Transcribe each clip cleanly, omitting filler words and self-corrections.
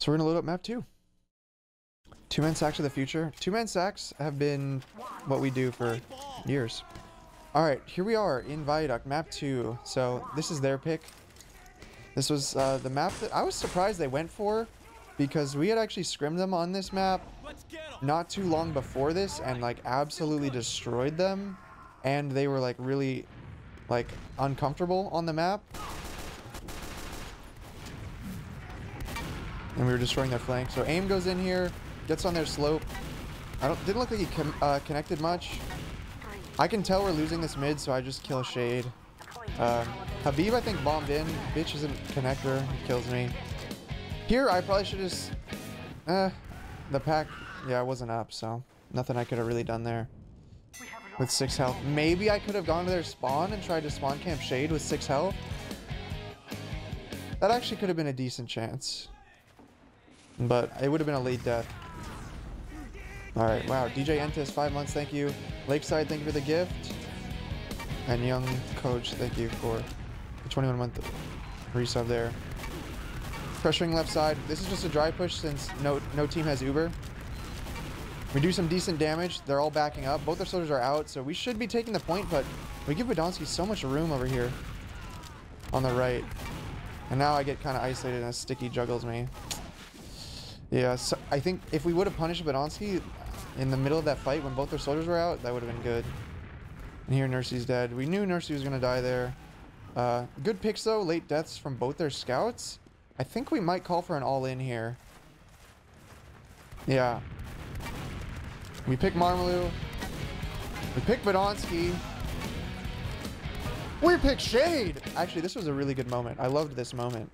So we're gonna load up map 2. Two-man sacks of the future. Two-man sacks have been what we do for years. Alright, here we are in Viaduct, map 2. So this is their pick. This was the map that I was surprised they went for, because we had actually scrimmed them on this map not too long before this and like absolutely destroyed them, and they were like really like uncomfortable on the map, and we were destroying their flank. So aim goes in here, gets on their slope. Didn't look like he connected much. I can tell we're losing this mid, so I just kill Shade. Habib I think bombed in. Bitch isn't connector. He kills me. Here I probably should just the pack, yeah, it wasn't up, so nothing I could have really done there. With 6 health. Maybe I could have gone to their spawn and tried to spawn camp Shade with 6 health. That actually could have been a decent chance. But it would have been a late death. Alright, wow. DJ Entis, 5 months, thank you. Lakeside, thank you for the gift. And Young Coach, thank you for the 21-month resub there. Pressuring left side. This is just a dry push since no team has Uber. We do some decent damage. They're all backing up. Both their soldiers are out, so we should be taking the point, but we give Podonsky so much room over here on the right. And now I get kind of isolated and a sticky juggles me. Yeah, so I think if we would have punished Podonsky in the middle of that fight when both their soldiers were out, that would have been good. And here Nursey's dead. We knew Nursey was going to die there. Good picks though. Late deaths from both their scouts. I think we might call for an all-in here. Yeah. We pick Marmalou. We pick Podonsky. We pick Shade! Actually, this was a really good moment. I loved this moment.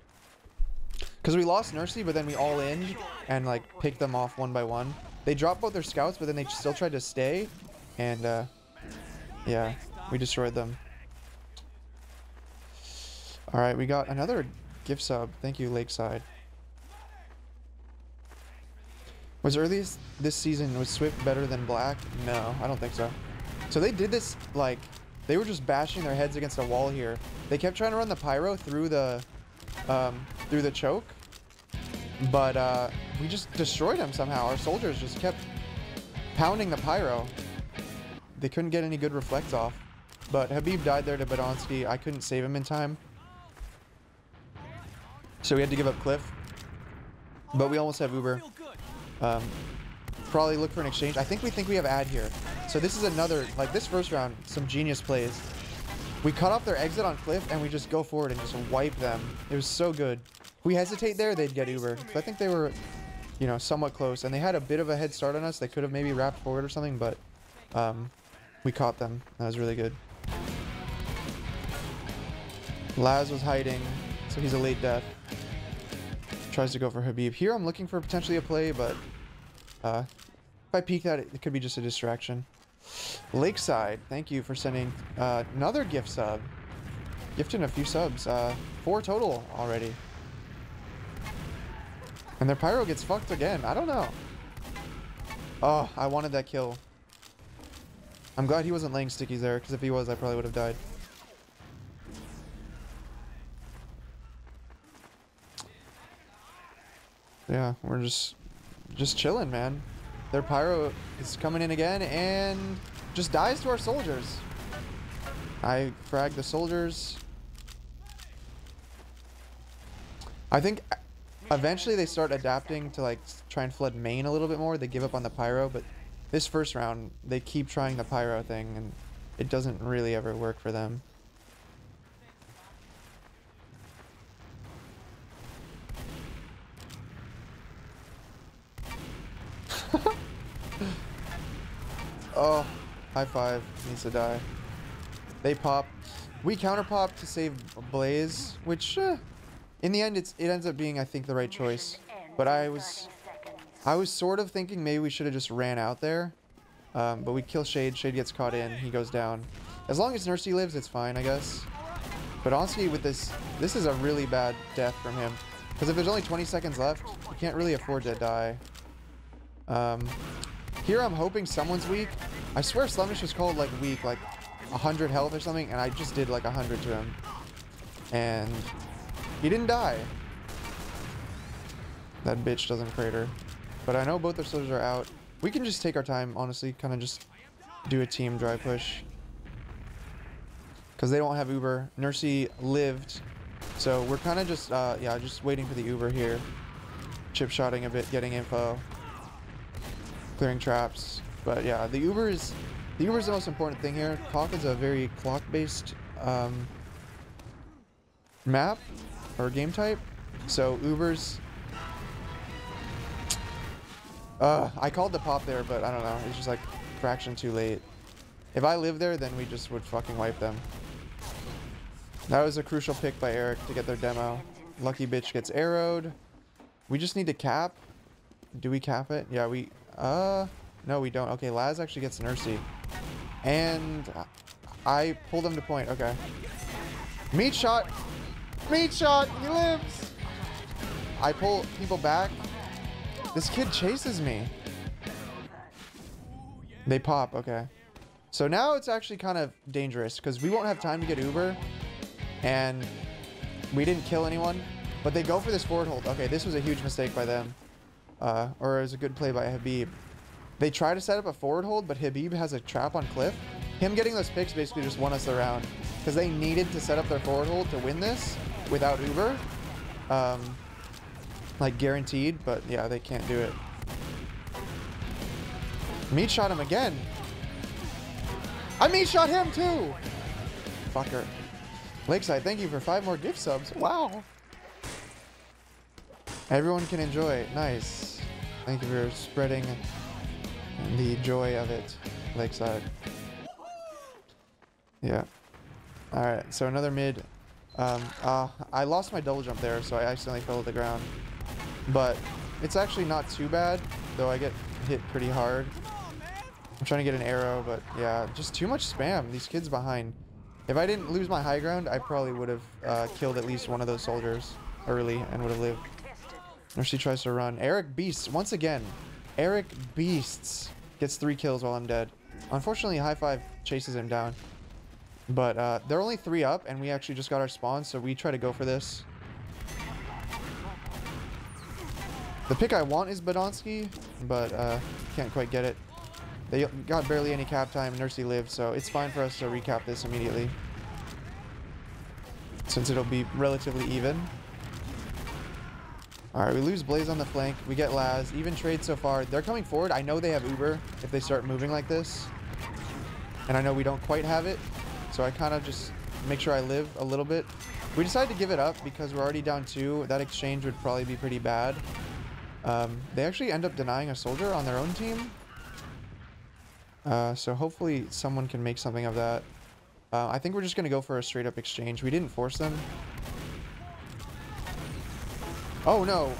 Because we lost Nursey, but then we all-in and like picked them off one by one. They dropped both their scouts, but then they still tried to stay. And yeah, we destroyed them. Alright, we got another gift sub. Thank you, Lakeside. Was earliest this season, was Swift better than Black? No, I don't think so. So they did this, like, they were just bashing their heads against a wall here. They kept trying to run the pyro through the choke, but we just destroyed them somehow. Our soldiers just kept pounding the pyro. They couldn't get any good reflects off. But Habib died there to Podonsky. I couldn't save him in time, so we had to give up Cliff. But we almost have Uber. Probably look for an exchange. I think we have ad here. So this is another, like this first round, some genius plays. We cut off their exit on Cliff and we just go forward and just wipe them. It was so good. If we hesitate there, they'd get Uber. So I think they were, you know, somewhat close. And they had a bit of a head start on us. They could have maybe wrapped forward or something, but we caught them. That was really good. Laz was hiding, so he's a late death. Tries to go for Habib. Here I'm looking for potentially a play, but if I peek that, it could be just a distraction. Lakeside, thank you for sending another gift sub. Gifting a few subs. 4 total already. And their pyro gets fucked again. I don't know. Oh, I wanted that kill. I'm glad he wasn't laying stickies there, because if he was, I probably would have died. Yeah, we're just chilling, man. Their pyro is coming in again and just dies to our soldiers. I fragged the soldiers. I think eventually they start adapting to like try and flood main a little bit more. They give up on the pyro, but this first round they keep trying the pyro thing and it doesn't really ever work for them. Oh, high five. Needs to die. They pop. We counter pop to save Blaze, which in the end it ends up being, I think, the right choice. But I was sort of thinking maybe we should have just ran out there. But we kill Shade. Shade gets caught in. He goes down. As long as Nursey lives, it's fine, I guess. But honestly, with this is a really bad death from him. Because if there's only 20 seconds left, you can't really afford to die. Here I'm hoping someone's weak. I swear Slemish was called like weak, like 100 health or something, and I just did like 100 to him. And he didn't die. That bitch doesn't crater. But I know both their soldiers are out. We can just take our time, honestly. Kind of just do a team dry push. Because they don't have Uber. Nursey lived. So we're kind of just, yeah, just waiting for the Uber here. Chip shotting a bit, getting info. Clearing traps. But yeah, the Uber is the most important thing here. Clock is a very clock-based map or game type. So Ubers... I called the pop there, but I don't know. It's just like fraction too late. If I lived there, then we just would fucking wipe them. That was a crucial pick by Eric to get their demo. Lucky bitch gets arrowed. We just need to cap. Do we cap it? Yeah, we... No, we don't. Okay, Laz actually gets Nursey. And I pulled him to point. Okay. Meat shot! Meat shot! He lives! I pull people back. This kid chases me. They pop. Okay. So now it's actually kind of dangerous because we won't have time to get Uber. And we didn't kill anyone. But they go for this forward hold. Okay, this was a huge mistake by them. Or it was a good play by Habib. They try to set up a forward hold, but Habib has a trap on Cliff. Him getting those picks basically just won us the round. Because they needed to set up their forward hold to win this without Uber. Like guaranteed, but yeah, they can't do it. Meat shot him again. I meat shot him too! Fucker. Lakeside, thank you for 5 more gift subs. Wow. Everyone can enjoy. Nice. Thank you for spreading the joy of it, Lakeside. Yeah. Alright, so another mid. I lost my double jump there, so I accidentally fell to the ground. But it's actually not too bad, though I get hit pretty hard. I'm trying to get an arrow, but yeah, just too much spam. These kids behind. If I didn't lose my high ground, I probably would have killed at least one of those soldiers early and would have lived. Nursey tries to run. Eric beasts once again. Eric beasts gets 3 kills while I'm dead. Unfortunately, High Five chases him down. But they're only 3 up, and we actually just got our spawn, so we try to go for this. The pick I want is Badonsky, but can't quite get it. They got barely any cap time. Nursey lived, so it's fine for us to recap this immediately. Since it'll be relatively even. Alright, we lose Blaze on the flank. We get Laz. Even trade so far. They're coming forward. I know they have Uber if they start moving like this. And I know we don't quite have it. So I kind of just make sure I live a little bit. We decided to give it up because we're already down 2. That exchange would probably be pretty bad. They actually end up denying a soldier on their own team. So hopefully someone can make something of that. I think we're just going to go for a straight up exchange. We didn't force them. Oh, no.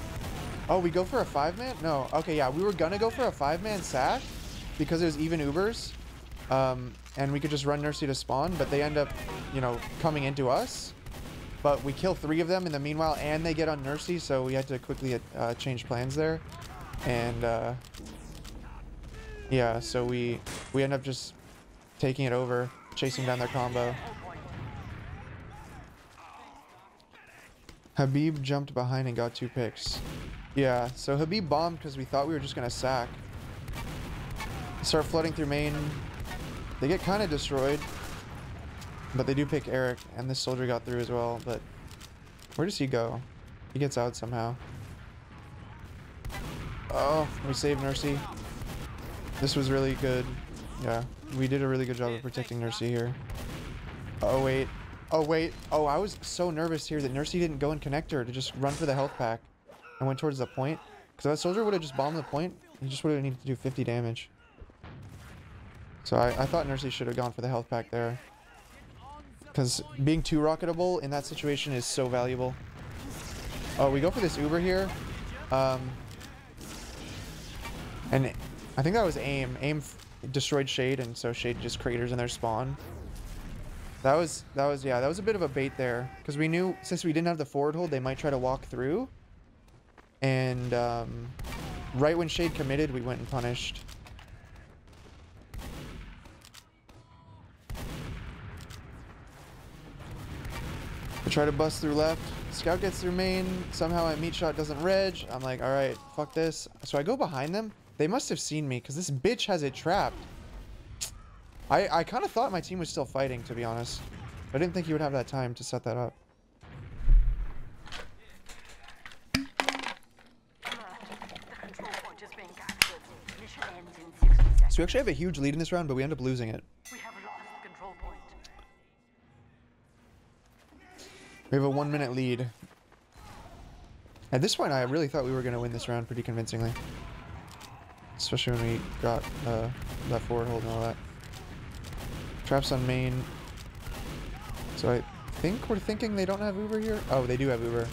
Oh, we go for a 5-man? No. Okay, yeah. We were going to go for a 5-man sack because it was even Ubers. And we could just run Nursey to spawn, but they end up, you know, coming into us. But we kill 3 of them in the meanwhile, and they get on Nursey, so we had to quickly change plans there. And, yeah, so we end up just taking it over, chasing down their combo. Habib jumped behind and got 2 picks. Yeah, so Habib bombed because we thought we were just going to sack. Start flooding through main. They get kind of destroyed. But they do pick Eric, and this soldier got through as well. But where does he go? He gets out somehow. Oh, we saved Nursey. This was really good. Yeah, we did a really good job of protecting Nursey here. Oh, wait. Oh, wait. Oh, I was so nervous here that Nursey didn't go and connect her to just run for the health pack and went towards the point. Because that soldier would have just bombed the point. He just would have needed to do 50 damage. So I thought Nursey should have gone for the health pack there. Because being too rocketable in that situation is so valuable. Oh, we go for this Uber here. And I think that was aim. Aim destroyed Shade, and so Shade just craters in their spawn. That was a bit of a bait there. Because we knew, since we didn't have the forward hold, they might try to walk through. And right when Shade committed, we went and punished. They try to bust through left. Scout gets through main. Somehow my meat shot doesn't reg. I'm like, all right, fuck this. So I go behind them. They must have seen me because this bitch has it trapped. I kind of thought my team was still fighting, to be honest. I didn't think he would have that time to set that up. So we actually have a huge lead in this round, but we end up losing it. We have a 1 minute lead. At this point, I really thought we were going to win this round pretty convincingly. Especially when we got that forward hold and all that. Traps on main. So I think we're thinking they don't have Uber here. Oh, they do have Uber.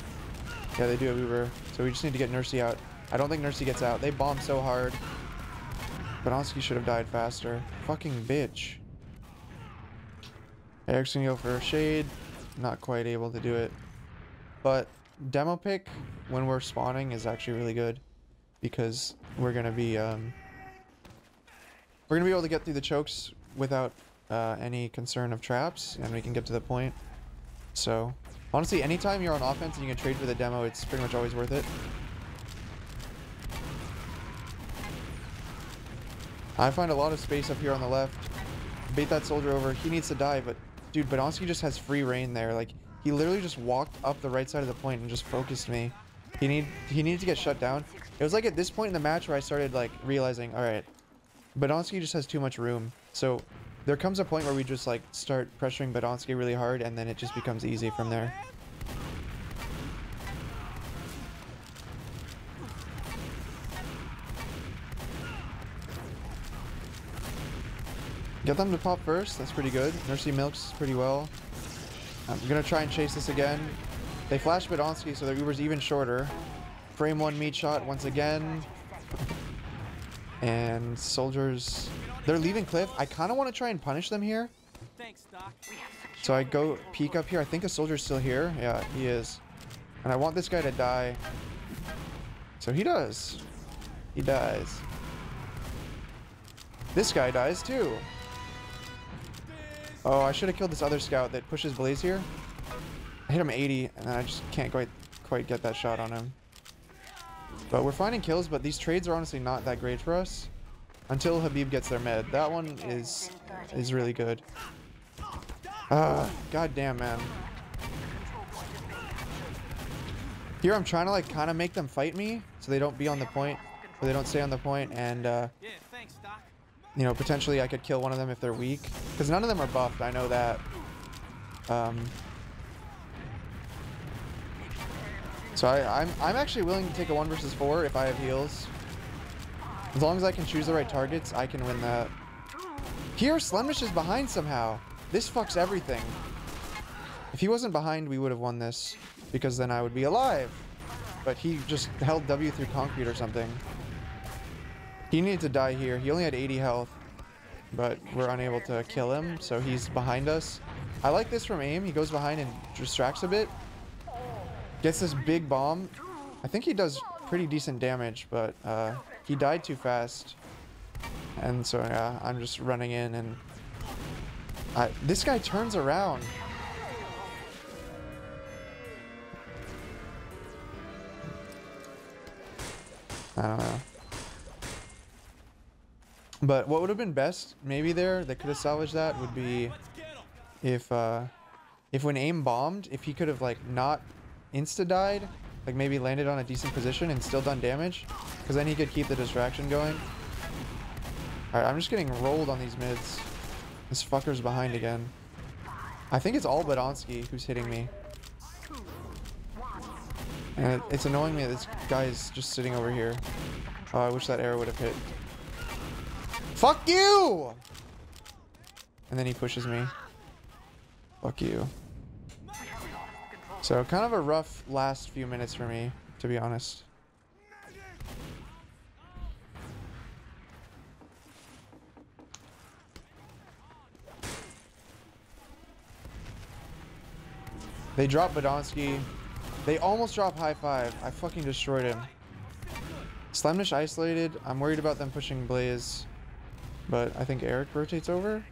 Yeah, they do have Uber. So we just need to get Nursey out. I don't think Nursey gets out. They bomb so hard. Badonsky should have died faster. Fucking bitch. Eric's gonna go for a shade. Not quite able to do it. But demo pick when we're spawning is actually really good. Because we're gonna be able to get through the chokes without any concern of traps, and we can get to the point. So honestly, anytime you're on offense and you can trade for the demo, it's pretty much always worth it. I find a lot of space up here on the left. Bait that soldier over. He needs to die, but dude, Badonsky just has free reign there. Like, he literally just walked up the right side of the point and just focused me. He needed to get shut down. It was like at this point in the match where I started like realizing, all right, Badonsky just has too much room. So there comes a point where we just like start pressuring Badonsky really hard, and then it just becomes easy from there. Get them to pop first. That's pretty good. Nursey milks pretty well. I'm gonna try and chase this again. They flash Badonsky, so their Uber's even shorter. Frame one meat shot once again. And soldiers, they're leaving cliff. I kind of want to try and punish them here. So I go peek up here. I think a soldier's still here. Yeah, he is. And I want this guy to die. So he does. He dies. This guy dies too. Oh, I should have killed this other scout that pushes Blaze here. I hit him 80, and I just can't quite get that shot on him. But we're finding kills, but these trades are honestly not that great for us. Until Habib gets their med. That one is really good. God damn, man. Here I'm trying to like kind of make them fight me, so they don't be on the point, or they don't stay on the point, and you know, potentially I could kill one of them if they're weak. Because none of them are buffed, I know that. So I'm actually willing to take a 1 versus 4 if I have heals. As long as I can choose the right targets, I can win that. Here, Slemish is behind somehow. This fucks everything. If he wasn't behind, we would have won this. Because then I would be alive. But he just held W through concrete or something. He needed to die here. He only had 80 health, but we're unable to kill him, so he's behind us. I like this from aim. He goes behind and distracts a bit. Gets this big bomb. I think he does pretty decent damage, but he died too fast. And so yeah, I'm just running in, and this guy turns around. I don't know. But what would have been best, maybe that could have salvaged that, would be if when aim bombed, if he could have like not insta-died, like maybe landed on a decent position and still done damage, because then he could keep the distraction going. Alright, I'm just getting rolled on these mids. This fucker's behind again. I think it's all Badonsky who's hitting me. And it's annoying me that this guy is just sitting over here. Oh, I wish that arrow would have hit. Fuck you! And then he pushes me. Fuck you. So kind of a rough last few minutes for me, to be honest. They drop Badonsky. They almost drop high five. I fucking destroyed him. Slemnish isolated. I'm worried about them pushing Blaze. But I think Eric rotates over.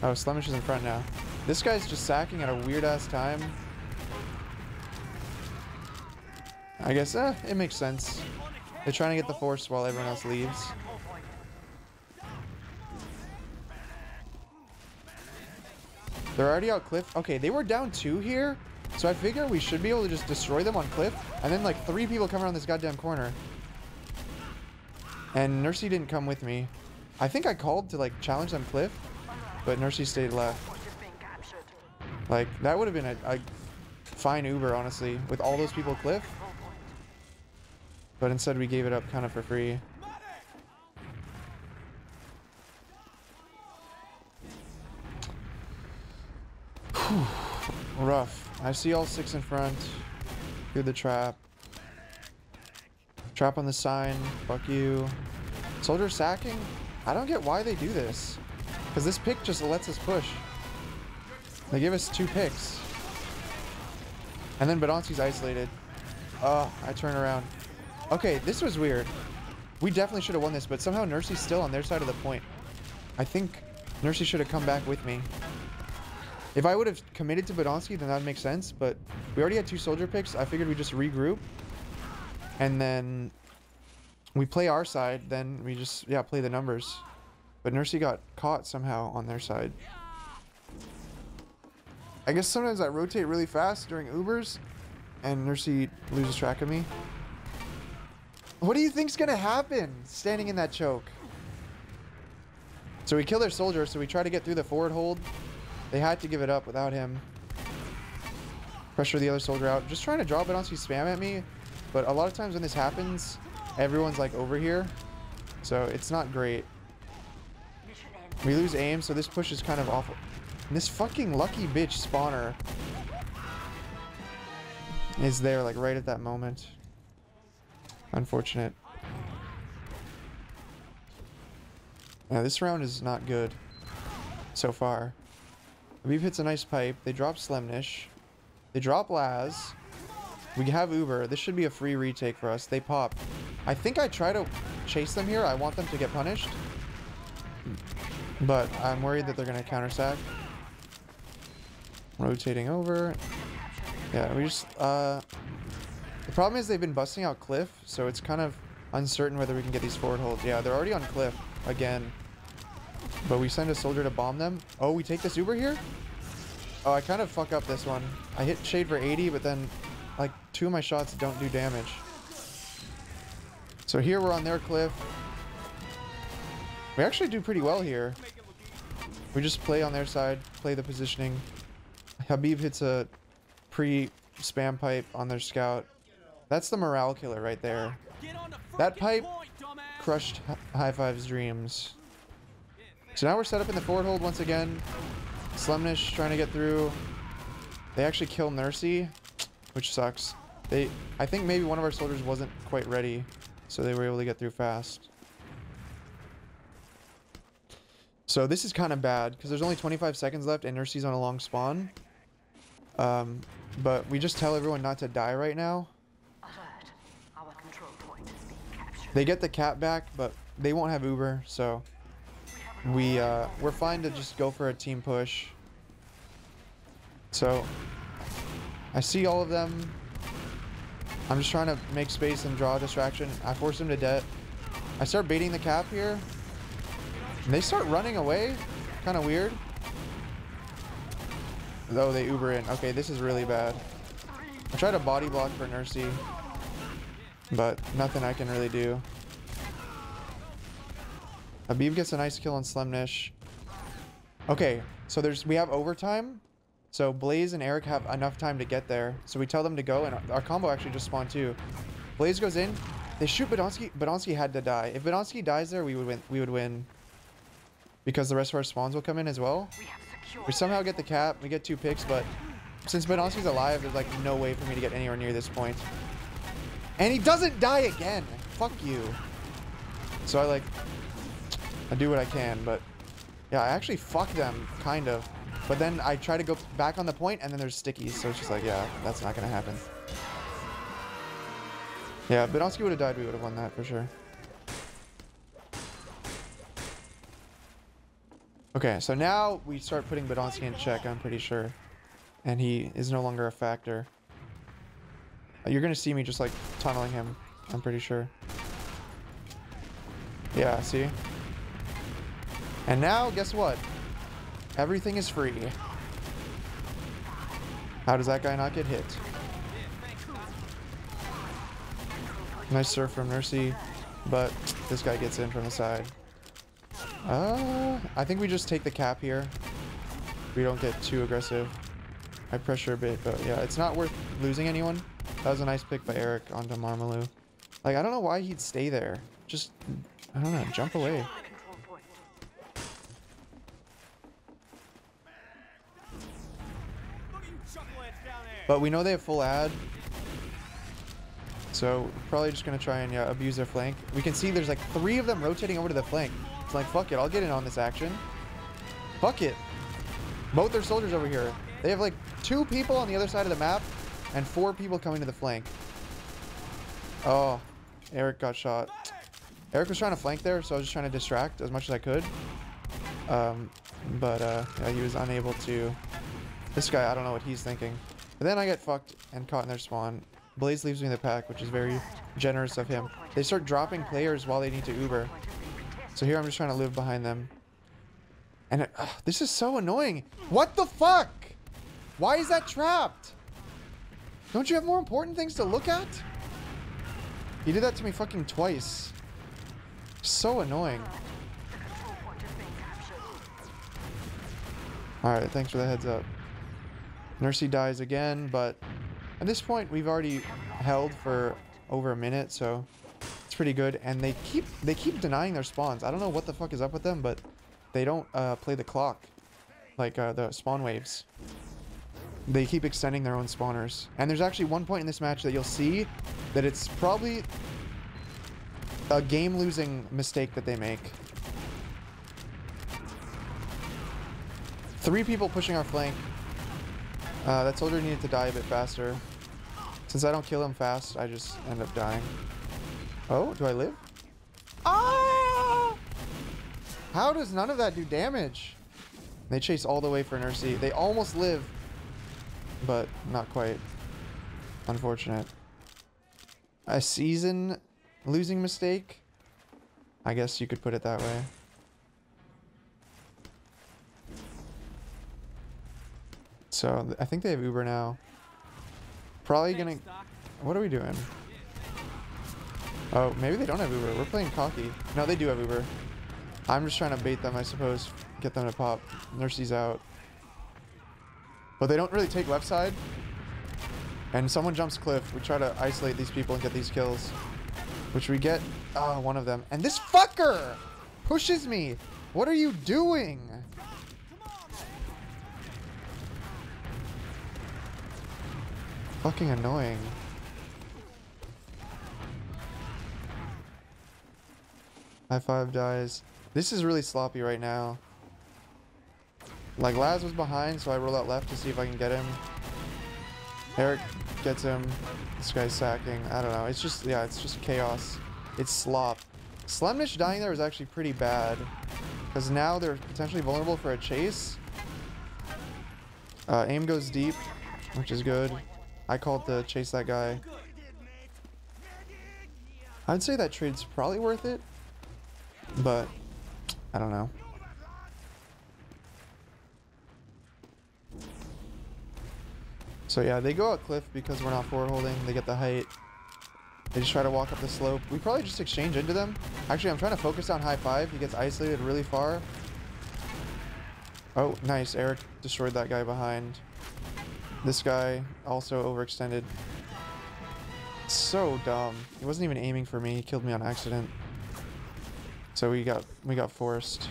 Oh, Slemish is in front now. This guy's just sacking at a weird ass time. I guess it makes sense. They're trying to get the force while everyone else leaves. They're already out cliff. Okay, they were down 2 here. So I figure we should be able to just destroy them on cliff. And then like 3 people come around this goddamn corner. And Nursey didn't come with me. I think I called to like challenge them cliff. But Nursey stayed left. Like that would have been a fine Uber, honestly. With all those people cliff. But instead we gave it up kind of for free. Whew. Rough. I see all 6 in front. Through the trap. Trap on the sign. Fuck you. Soldier sacking? I don't get why they do this. Because this pick just lets us push. They give us 2 picks. And then Badonsky's isolated. Oh, I turn around. Okay, this was weird. We definitely should have won this, but somehow Nursey's still on their side of the point. I think Nursey should have come back with me. If I would have committed to Badonsky, then that would make sense, but we already had 2 soldier picks. I figured we'd just regroup. And then we play our side, then we just, yeah, play the numbers. But Nursey got caught somehow on their side. I guess sometimes I rotate really fast during Ubers, and Nursey loses track of me. What do you think's gonna happen standing in that choke? So we kill their soldier, so we try to get through the forward hold. They had to give it up without him. Pressure the other soldier out. Just trying to draw Badonsky spam at me. But a lot of times when this happens, everyone's like over here. So it's not great. We lose aim, so this push is kind of awful. And this fucking lucky bitch spawner is there like right at that moment. Unfortunate. Yeah, this round is not good so far. Aviv hits a nice pipe. They drop Slemnish. They drop Laz. We have Uber. This should be a free retake for us. They pop. I think I try to chase them here. I want them to get punished. But I'm worried that they're going to counter-sack. Rotating over. Yeah, we just... The problem is they've been busting out cliff, so it's kind of uncertain whether we can get these forward holds. Yeah, they're already on cliff again. But we send a soldier to bomb them. Oh, we take this Uber here? Oh, I kind of fuck up this one. I hit Shade for 80, but then like 2 of my shots don't do damage. So here we're on their cliff. We actually do pretty well here. We just play on their side, play the positioning. Habib hits a pre-spam pipe on their scout. That's the morale killer right there. That pipe crushed High Five's dreams. So now we're set up in the forward hold once again. Slemnish trying to get through. They actually kill Nursey, which sucks. I think maybe one of our soldiers wasn't quite ready, so they were able to get through fast. So this is kind of bad because there's only 25 seconds left and Nursey's on a long spawn. But we just tell everyone not to die right now. Our control point is being captured. They get the cap back, but they won't have Uber, so we're fine to just go for a team push. So I see all of them. I'm just trying to make space and draw a distraction. I force them to debt. I start baiting the cap here. And they start running away. Kind of weird. Oh, they Uber in. Okay, this is really bad. I try to body block for Nursey, but nothing I can really do. Habib gets a nice kill on Slemnish. Okay, so we have overtime. So Blaze and Eric have enough time to get there. So we tell them to go, and our combo actually just spawned too. Blaze goes in. They shoot Badonsky. Badonsky had to die. If Badonsky dies there, we would win. We would win. Because the rest of our spawns will come in as well. We somehow get the cap. We get 2 picks, but since Badonsky's alive, there's like no way for me to get anywhere near this point. And he doesn't die again. Fuck you. So I do what I can, but yeah, I actually fuck them, kind of. But then I try to go back on the point, and then there's stickies, so it's just like, yeah, that's not gonna happen. Yeah, Badonsky would have died, we would have won that for sure. Okay, so now we start putting Badonsky in check, I'm pretty sure. And he is no longer a factor. You're gonna see me just like tunneling him, I'm pretty sure. Yeah, see? And now, guess what? Everything is free. How does that guy not get hit? Nice surf from Nursey, but this guy gets in from the side. I think we just take the cap here. We don't get too aggressive. I pressure a bit, but yeah, it's not worth losing anyone. That was a nice pick by Eric onto Marmalou. Like, I don't know why he'd stay there. Just, I don't know, jump away. But we know they have full ad. So, we're probably just going to try and abuse their flank. We can see there's like 3 of them rotating over to the flank. It's like, fuck it, I'll get in on this action. Fuck it. Both their soldiers over here. They have like 2 people on the other side of the map and 4 people coming to the flank. Oh, Eric got shot. Eric was trying to flank there, so I was just trying to distract as much as I could. Yeah, he was unable to. This guy, I don't know what he's thinking. But then I get fucked and caught in their spawn. Blaze leaves me the pack, which is very generous of him. They start dropping players while they need to Uber. So here I'm just trying to live behind them. And this is so annoying. What the fuck? Why is that trapped? Don't you have more important things to look at? He did that to me fucking twice. So annoying. Alright, thanks for the heads up. Nursey dies again, but at this point we've already held for over a minute, so it's pretty good. And they keep denying their spawns. I don't know what the fuck is up with them, but they don't play the clock like the spawn waves. They keep extending their own spawners. And there's actually one point in this match that you'll see that it's probably a game-losing mistake that they make. 3 people pushing our flank. That soldier needed to die a bit faster. Since I don't kill him fast, I just end up dying. Oh, do I live? Ah! How does none of that do damage? They chase all the way for Nursey. They almost live, but not quite. Unfortunate. A season losing mistake? I guess you could put it that way. So, I think they have Uber now. Probably gonna... What are we doing? Oh, maybe they don't have Uber. We're playing cocky. No, they do have Uber. I'm just trying to bait them, I suppose. Get them to pop. Nursey's out. But they don't really take left side. And someone jumps cliff. We try to isolate these people and get these kills. Which we get... Oh, one of them. And this fucker pushes me! What are you doing? Fucking annoying. High five dies. This is really sloppy right now. Like, Laz was behind, so I roll out left to see if I can get him. Eric gets him. This guy's sacking. I don't know. It's just, yeah, it's just chaos. It's slop. Slemnish dying there is actually pretty bad. Because now they're potentially vulnerable for a chase. Aim goes deep, which is good. I called to chase that guy. I'd say that trade's probably worth it. But, I don't know. So yeah, they go out cliff because we're not forward holding. They get the height. They just try to walk up the slope. We probably just exchange into them. Actually, I'm trying to focus on high five. He gets isolated really far. Oh, nice. Eric destroyed that guy behind. This guy also overextended. So dumb. He wasn't even aiming for me. He killed me on accident. So we got forced.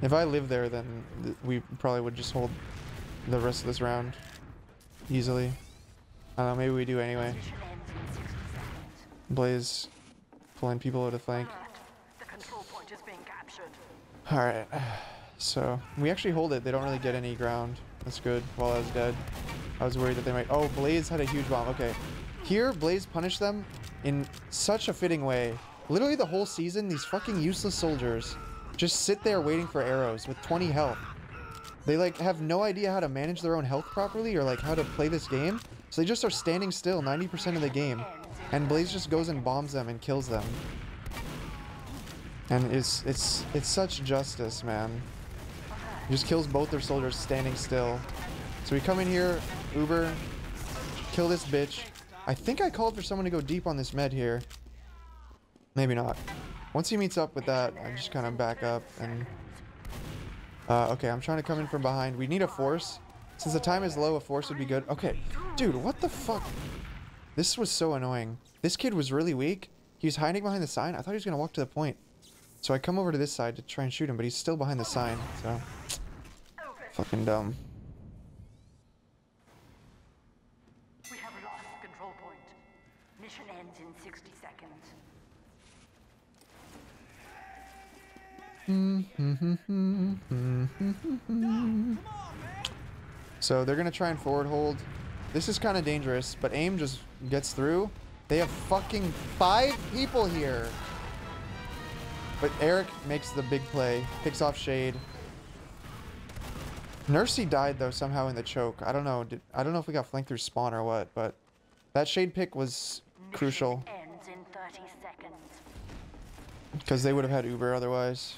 If I lived there, then we probably would just hold the rest of this round easily. I don't know, maybe we do anyway. Blaze pulling people out of flank. Alright, so we actually hold it. They don't really get any ground. That's good. While I was dead, I was worried that they might... Oh, Blaze had a huge bomb. Okay. Here, Blaze punished them in such a fitting way. Literally the whole season, these fucking useless soldiers just sit there waiting for arrows with 20 health. They like have no idea how to manage their own health properly or like how to play this game. So they just are standing still 90% of the game. And Blaze just goes and bombs them and kills them. And it's such justice, man. He just kills both their soldiers standing still. So we come in here, Uber, kill this bitch. I think I called for someone to go deep on this med here. Maybe not. Once he meets up with that, I just kind of back up and... okay, I'm trying to come in from behind. We need a force. Since the time is low, a force would be good. Okay, dude, what the fuck? This was so annoying. This kid was really weak. He was hiding behind the sign. I thought he was going to walk to the point. So I come over to this side to try and shoot him, but he's still behind the sign, so... Fucking dumb. We have lost control point. Mission ends in 60 seconds. So they're gonna try and forward hold. This is kind of dangerous, but aim just gets through. They have fucking 5 people here. But Eric makes the big play, picks off Shade. Nursey died though somehow in the choke. I don't know. I don't know if we got flanked through spawn or what, but that Shade pick was crucial. Ends in 30 seconds. Because they would have had Uber otherwise.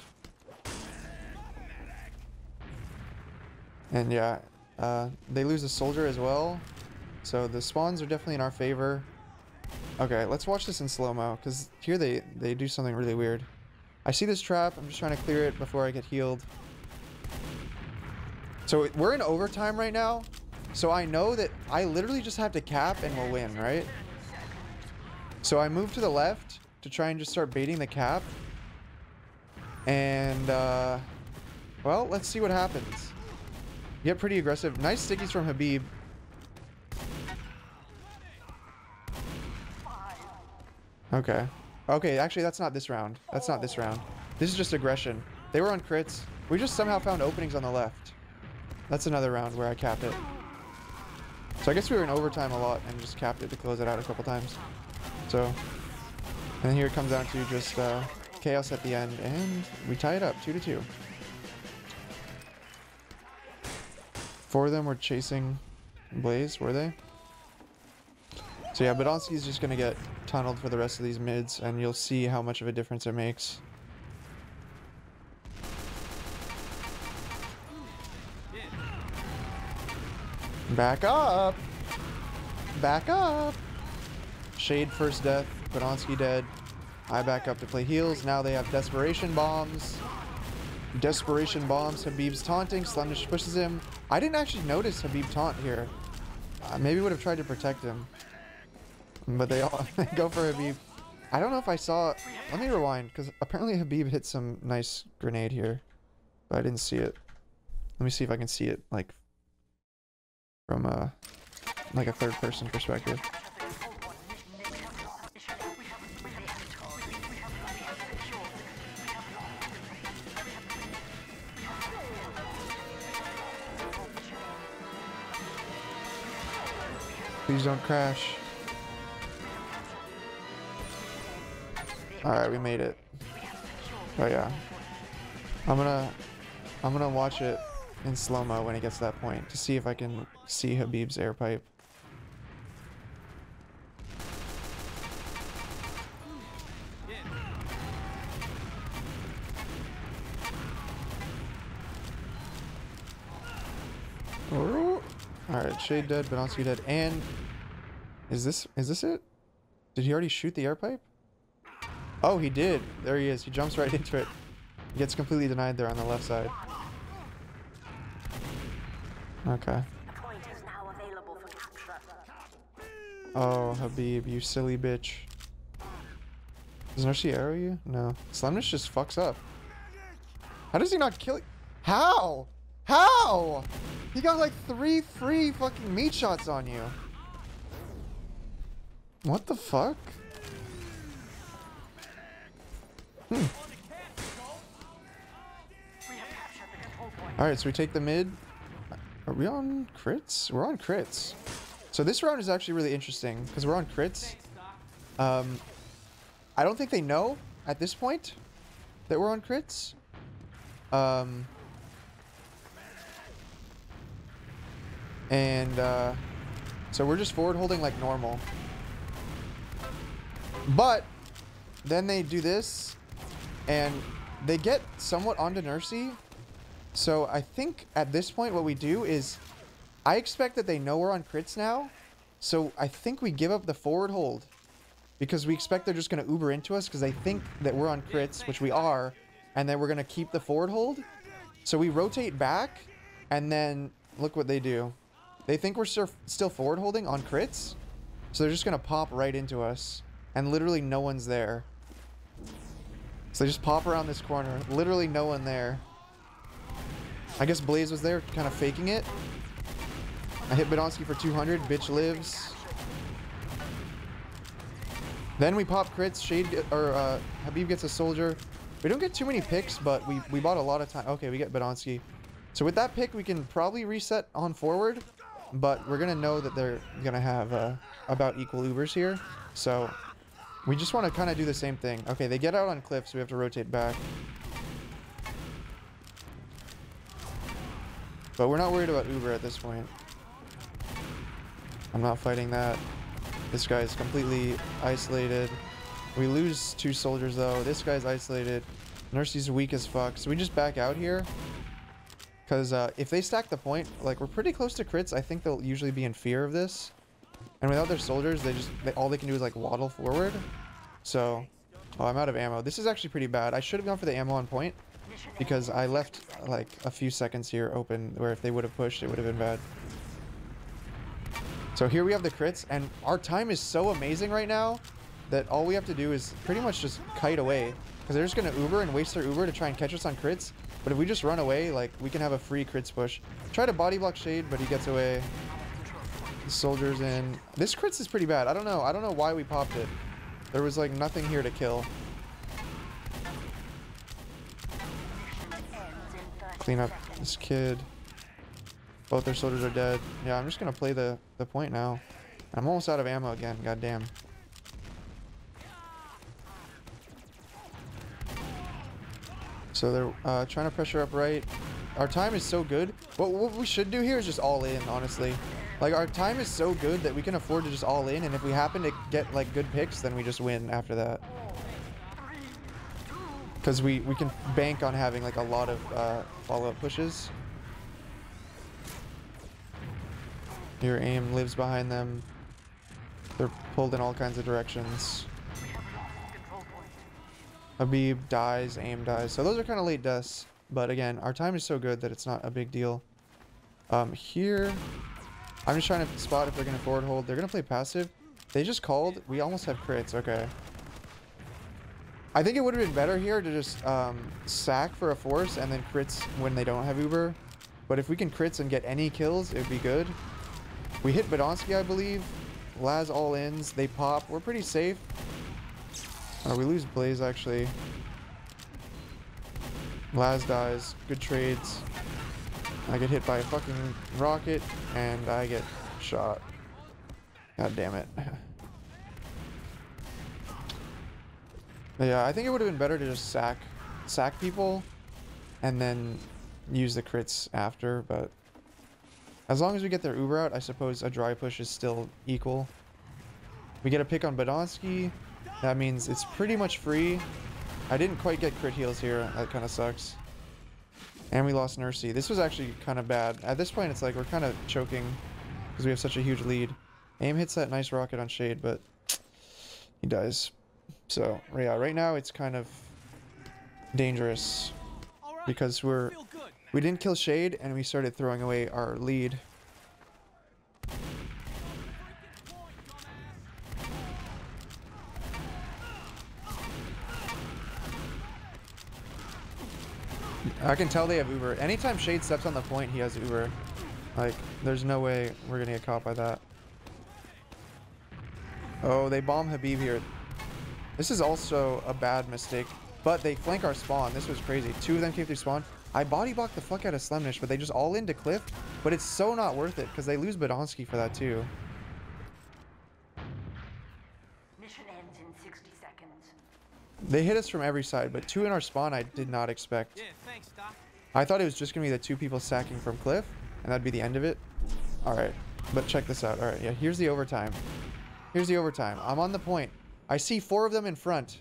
And yeah, they lose a soldier as well. So the spawns are definitely in our favor. Okay, let's watch this in slow-mo, because here they do something really weird. I see this trap. I'm just trying to clear it before I get healed. So we're in overtime right now. So I know that I literally just have to cap and we'll win, right? So I move to the left to try and just start baiting the cap. And, well, let's see what happens. Get pretty aggressive. Nice stickies from Habib. Okay. Okay, actually, that's not this round. That's not this round. This is just aggression. They were on crits. We just somehow found openings on the left. That's another round where I capped it. So I guess we were in overtime a lot and just capped it to close it out a couple times. So, and then here it comes down to just chaos at the end, and we tie it up 2-2. 4 of them were chasing Blaze, were they? So yeah, Badonsky's just gonna get tunneled for the rest of these mids, and you'll see how much of a difference it makes. Back up! Back up! Shade first death, Badonsky dead. I back up to play heals. Now they have desperation bombs. Desperation bombs. Habib's taunting. Slumdish pushes him. I didn't actually notice Habib taunt here. Maybe would have tried to protect him. But they all go for Habib. I don't know if I saw... Let me rewind, because apparently Habib hit some nice grenade here. But I didn't see it. Let me see if I can see it, like, from like a third-person perspective. Please don't crash. Alright, we made it. Oh yeah. I'm gonna watch it in slow-mo when it gets to that point to see if I can see Habib's air pipe. Alright, Shade dead, Badonsky dead, and is this it? Did he already shoot the air pipe? Oh, he did. There he is. He jumps right into it. He gets completely denied there on the left side. Okay. Oh, Habib, you silly bitch. Does Nursey arrow you? No. Slemnish just fucks up. How does he not kill you? How? How? He got like 3 free fucking meat shots on you. What the fuck? Alright, so we take the mid. Are we on crits? We're on crits. So this round is actually really interesting because we're on crits. I don't think they know at this point that we're on crits. And so we're just forward holding like normal. But then they do this and they get somewhat onto Nursey. So I think at this point what we do is I expect that they know we're on crits now. So I think we give up the forward hold because we expect they're just going to Uber into us because they think that we're on crits, which we are, and then we're going to keep the forward hold. So we rotate back and then look what they do. They think we're still forward holding on crits. So they're just going to pop right into us and literally no one's there. So they just pop around this corner. Literally no one there. I guess Blaze was there, kind of faking it. I hit Badonsky for 200. Bitch lives. Then we pop crits. Shade or Habib gets a soldier. We don't get too many picks, but we bought a lot of time. Okay, we get Badonsky. So with that pick, we can probably reset on forward, but we're gonna know that they're gonna have about equal Ubers here. So we just want to kind of do the same thing. Okay, they get out on cliff, so we have to rotate back. But we're not worried about Uber at this point. I'm not fighting that. This guy's completely isolated. We lose 2 soldiers though. This guy's isolated. Nursey's weak as fuck. So we just back out here. Because if they stack the point, like we're pretty close to crits, I think they'll usually be in fear of this. And without their soldiers, all they can do is like waddle forward. So, oh, I'm out of ammo. This is actually pretty bad. I should have gone for the ammo on point. Because I left like a few seconds here open where if they would have pushed, it would have been bad. So here we have the crits, and our time is so amazing right now that all we have to do is pretty much just kite away. Because they're just going to Uber and waste their Uber to try and catch us on crits. But if we just run away, like, we can have a free crits push. Try to body block Shade, but he gets away. The soldier's in. This crits is pretty bad. I don't know. I don't know why we popped it. There was, like, nothing here to kill. Clean up this kid. Both their soldiers are dead. Yeah, I'm just gonna play the point now. I'm almost out of ammo again. God damn. So they're trying to pressure up right. Our time is so good. What we should do here is just all in, honestly. Like, our time is so good that we can afford to just all in, and if we happen to get like good picks, then we just win after that. Because we can bank on having like a lot of follow-up pushes. Your aim lives behind them. They're pulled in all kinds of directions. Habib dies, aim dies. So those are kind of late deaths. But again, our time is so good that it's not a big deal. Here, I'm just trying to spot if they're going to forward hold. They're going to play passive. They just called. We almost have crits. Okay. I think it would have been better here to just sack for a force and then crits when they don't have Uber. But if we can crits and get any kills, it would be good. We hit Badonsky, I believe. Laz all ins. They pop. We're pretty safe. We lose Blaze, actually. Laz dies. Good trades. I get hit by a fucking rocket, and I get shot. God damn it. Yeah, I think it would have been better to just sack people and then use the crits after, but as long as we get their Uber out, I suppose a dry push is still equal. We get a pick on Badonsky. That means it's pretty much free. I didn't quite get crit heals here. That kind of sucks. And we lost Nursey. This was actually kind of bad. At this point, it's like we're kind of choking because we have such a huge lead. Aim hits that nice rocket on Shade, but he dies. So, yeah, right now it's kind of dangerous because we didn't kill Shade and we started throwing away our lead. I can tell they have Uber. Anytime Shade steps on the point, he has Uber. Like, there's no way we're gonna get caught by that. Oh, they bomb Habib here. This is also a bad mistake, but they flank our spawn. This was crazy. 2 of them came through spawn. I body blocked the fuck out of Slemnish, but they just all into Cliff. But it's so not worth it because they lose Badonsky for that too. Mission ends in 60 seconds. They hit us from every side, but 2 in our spawn I did not expect. Yeah, thanks, Doc. I thought it was just gonna be the 2 people sacking from Cliff, and that'd be the end of it. All right, but check this out. All right, yeah, here's the overtime. Here's the overtime. I'm on the point. I see 4 of them in front.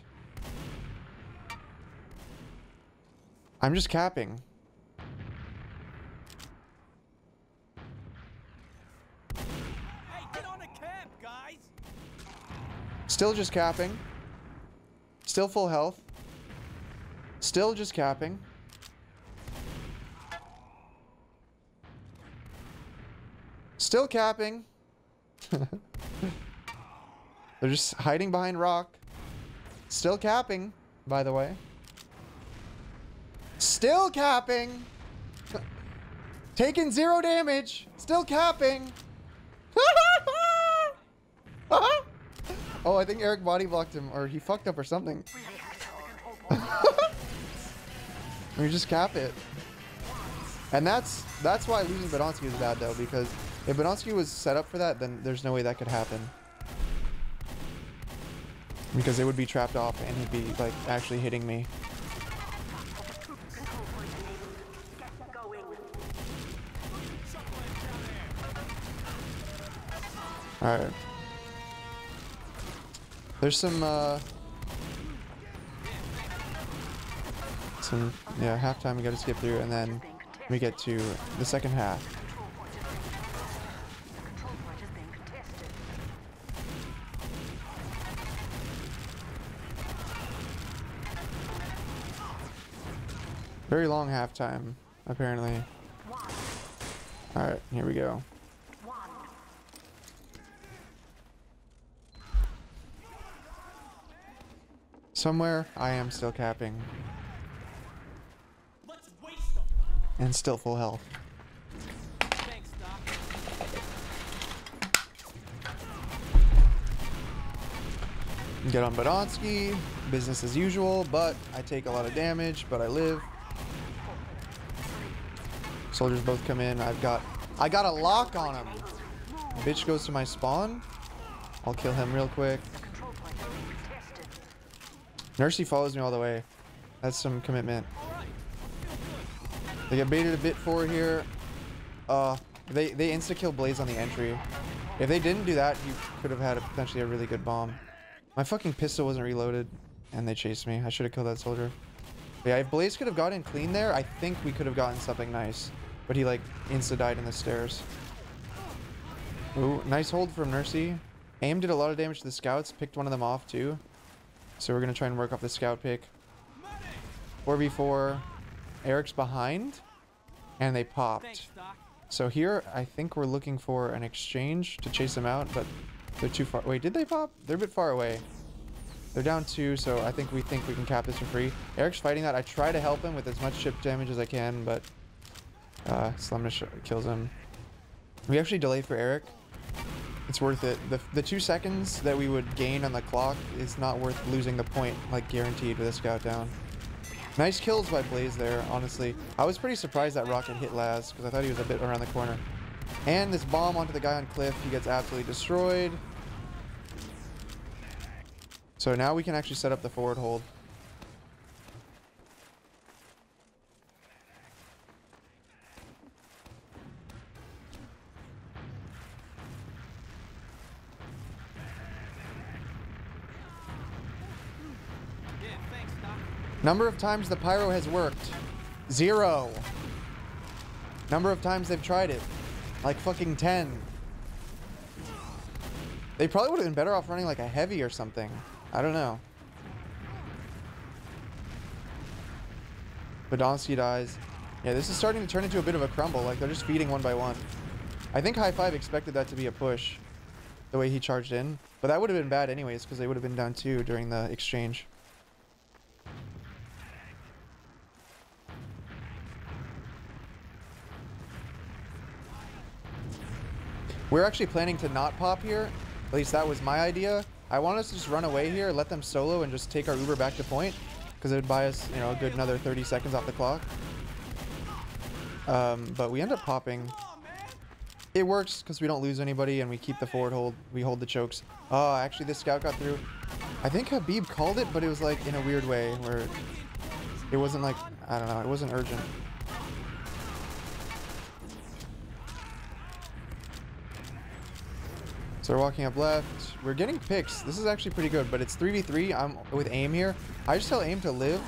I'm just capping. Hey, get on a cap, guys. Still just capping. Still full health. Still just capping. Still capping. They're just hiding behind rock. Still capping, by the way. Still capping. Taking 0 damage. Still capping. Oh, I think Eric body blocked him, or he fucked up or something. We just cap it. And that's why losing Badonsky is bad, though, because if Badonsky was set up for that, then there's no way that could happen. Because it would be trapped off and he'd be, like, actually hitting me. Alright. There's some, yeah, halftime we gotta skip through, and then we get to the second half. Very long halftime, apparently. Alright, here we go. Somewhere, I am still capping. And still full health. Thanks, Doc. Get on Badonsky. Business as usual, but I take a lot of damage, but I live. Soldiers both come in. I got a lock on him. Bitch goes to my spawn. I'll kill him real quick. Nursey follows me all the way. That's some commitment. They get baited a bit for here. They insta-kill Blaze on the entry. If they didn't do that, you could have had potentially a really good bomb. My fucking pistol wasn't reloaded, and they chased me. I should have killed that soldier. But yeah, if Blaze could have gotten clean there, I think we could have gotten something nice. But he, like, insta-died in the stairs. Ooh, nice hold from Nursey. Aim did a lot of damage to the scouts. Picked one of them off, too. So we're going to try and work off the scout pick. 4v4. Eric's behind. And they popped. Thanks, Doc. So here, I think we're looking for an exchange to chase them out, but they're too far. Wait, did they pop? They're a bit far away. They're down 2, so I think we can cap this for free. Eric's fighting that. I try to help him with as much chip damage as I can, but Slumnish kills him. We actually delay for Eric. It's worth it. The 2 seconds that we would gain on the clock is not worth losing the point, like guaranteed with a scout down. Nice kills by Blaze there, honestly. I was pretty surprised that Rocket hit Laz, because I thought he was a bit around the corner. And this bomb onto the guy on cliff, he gets absolutely destroyed. So now we can actually set up the forward hold. Yeah, thanks, Doc. Number of times the pyro has worked. 0. Number of times they've tried it. Like fucking 10. They probably would have been better off running like a heavy or something. I don't know. Badonsky dies. Yeah, this is starting to turn into a bit of a crumble. Like, they're just feeding one by one. I think High Five expected that to be a push, the way he charged in. But that would have been bad anyways, because they would have been down 2 during the exchange. We're actually planning to not pop here. At least that was my idea. I want us to just run away here, let them solo, and just take our Uber back to point. Because it would buy us, you know, a good another 30 seconds off the clock. But we end up popping. It works because we don't lose anybody and we keep the forward hold. We hold the chokes. Oh, actually this scout got through. I think Habib called it, but it was like in a weird way where it wasn't like, I don't know, it wasn't urgent. So we're walking up left. We're getting picks. This is actually pretty good, but it's 3v3. I'm with aim here. I just tell aim to live.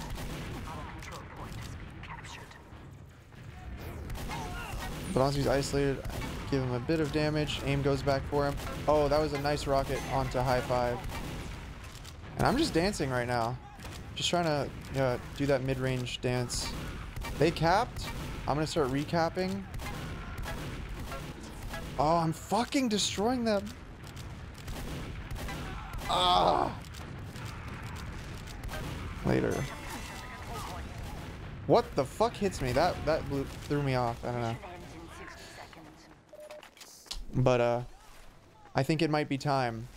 Badonski's isolated. Give him a bit of damage. Aim goes back for him. Oh, that was a nice rocket onto high five. And I'm just dancing right now. Just trying to do that mid-range dance. They capped. I'm going to start recapping. Oh, I'm fucking destroying them. Ah. Later. What the fuck hits me? That threw me off. I don't know. But I think it might be time.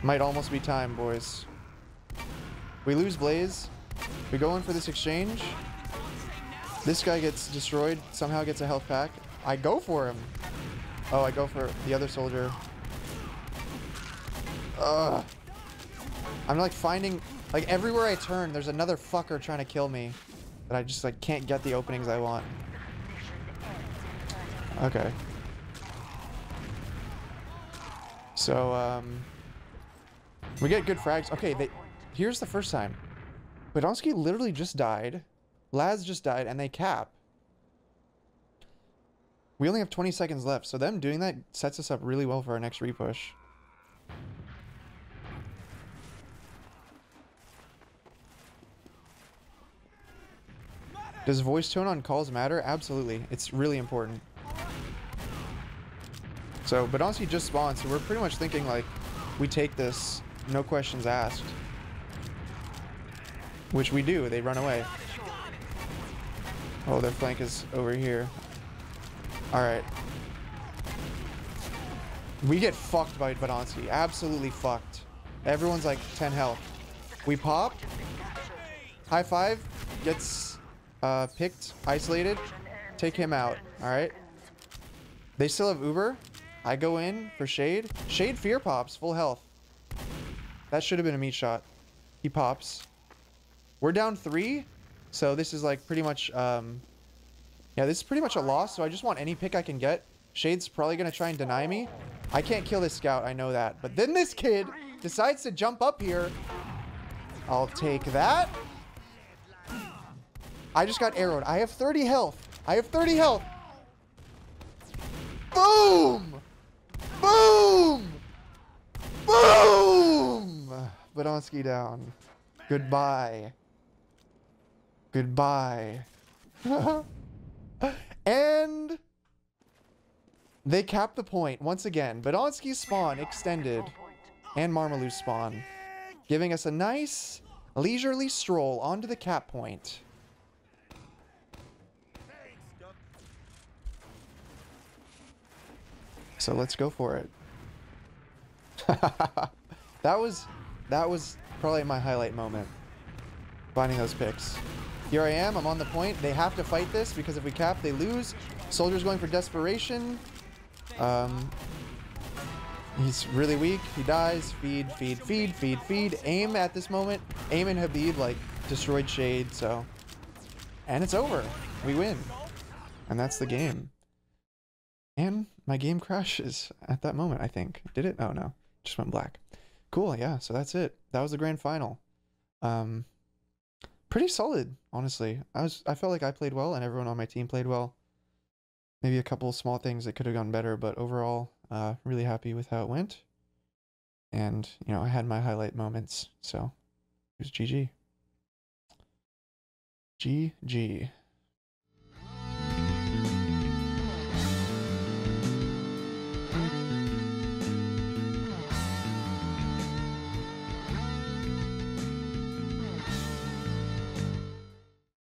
Might almost be time, boys. We lose Blaze. We go in for this exchange. This guy gets destroyed. Somehow gets a health pack. I go for him. Oh, I go for the other soldier. Ugh. I'm like finding, like everywhere I turn, there's another fucker trying to kill me. But I just like can't get the openings I want. Okay. So, we get good frags. Okay, here's the first time. Badonski literally just died. Laz just died, and they cap. We only have 20 seconds left, so them doing that sets us up really well for our next repush. Does voice tone on calls matter? Absolutely. It's really important. So, Badonski just spawned, so we're pretty much thinking, like, we take this, no questions asked. Which we do. They run away. Oh, their flank is over here. Alright. We get fucked by Badonski. Absolutely fucked. Everyone's like 10 health. We pop. High five. Gets picked. Isolated. Take him out. Alright. They still have Uber. I go in for Shade. Shade fear pops. Full health. That should have been a meat shot. He pops. We're down 3. So this is like pretty much... yeah, this is pretty much a loss. So I just want any pick I can get. Shade's probably going to try and deny me. I can't kill this scout. I know that. But then this kid decides to jump up here. I'll take that. I just got arrowed. I have 30 health. I have 30 health. Boom! Boom! Boom! Badonski down. Goodbye. Goodbye. And they cap the point once again. Badonski's spawn extended and Marmalou's spawn, giving us a nice leisurely stroll onto the cap point. So let's go for it. That was probably my highlight moment. Finding those picks. Here I am, I'm on the point. They have to fight this because if we cap, they lose. Soldier's going for desperation. He's really weak. He dies. Feed, feed, feed, feed, feed. Aim at this moment. Aim and Habib like destroyed Shade, so. And it's over. We win. And that's the game. And my game crashes at that moment, I think. Did it? Oh no. Just went black. Cool, yeah, so that's it. That was the grand final. Pretty solid, honestly. I felt like I played well and everyone on my team played well. Maybe a couple small things that could have gone better, but overall, really happy with how it went. And, you know, I had my highlight moments, so it was GG. GG.